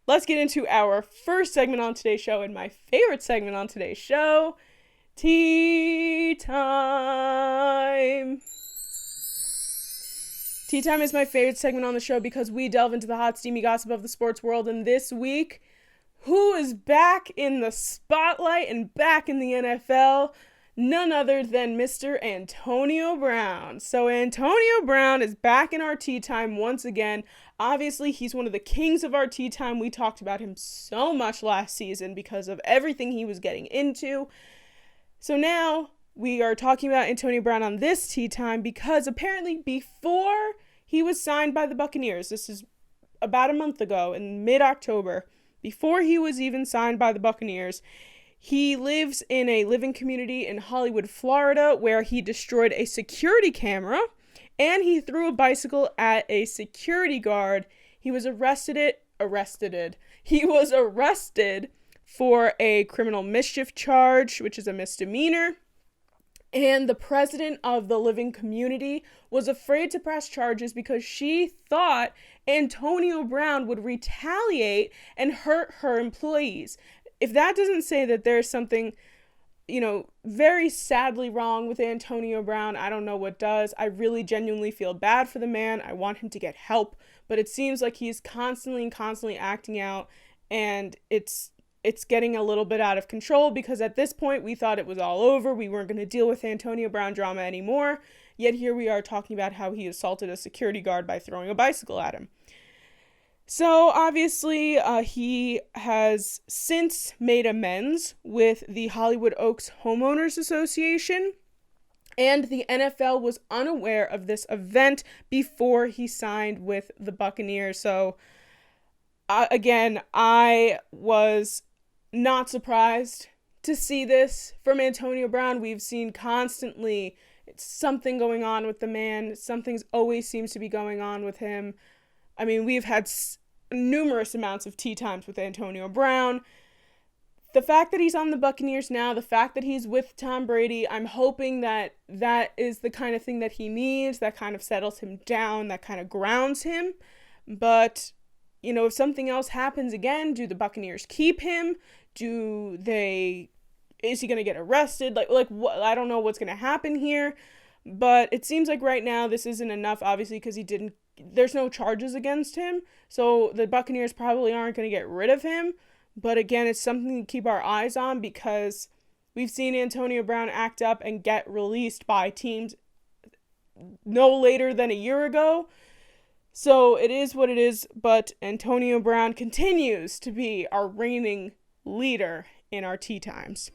let's get into our first segment on today's show and my favorite segment on today's show, Tea Time. Tea Time is my favorite segment on the show because we delve into the hot, steamy gossip of the sports world. And this week, who is back in the spotlight and back in the NFL? None other than Mr. Antonio Brown. So Antonio Brown is back in our Tea Time once again. Obviously, he's one of the kings of our Tea Time. We talked about him so much last season because of everything he was getting into. So now we are talking about Antonio Brown on this Tea Time because apparently before he was signed by the Buccaneers, this is about a month ago in mid-October, before he was even signed by the Buccaneers, he lives in a living community in Hollywood, Florida, where he destroyed a security camera and he threw a bicycle at a security guard. He was arrested for a criminal mischief charge, which is a misdemeanor. And the president of the living community was afraid to press charges because she thought Antonio Brown would retaliate and hurt her employees. If that doesn't say that there's something, very sadly wrong with Antonio Brown, I don't know what does. I really genuinely feel bad for the man. I want him to get help, but it seems like he's constantly acting out, and it's getting a little bit out of control because at this point we thought it was all over. We weren't going to deal with Antonio Brown drama anymore. Yet here we are talking about how he assaulted a security guard by throwing a bicycle at him. So obviously he has since made amends with the Hollywood Oaks Homeowners Association, and the NFL was unaware of this event before he signed with the Buccaneers. So again, I was not surprised to see this from Antonio Brown. We've seen constantly something going on with the man. Something always seems to be going on with him. I mean, we've had numerous amounts of tea times with Antonio Brown. The fact that he's on the Buccaneers now, the fact that he's with Tom Brady, I'm hoping that that is the kind of thing that he needs, that kind of settles him down, that kind of grounds him. But, if something else happens again, do the Buccaneers keep him? Is he going to get arrested? What? I don't know what's going to happen here. But it seems like right now this isn't enough, obviously, because there's no charges against him. So the Buccaneers probably aren't going to get rid of him. But again, it's something to keep our eyes on because we've seen Antonio Brown act up and get released by teams no later than a year ago. So it is what it is, but Antonio Brown continues to be our reigning leader in our tea times.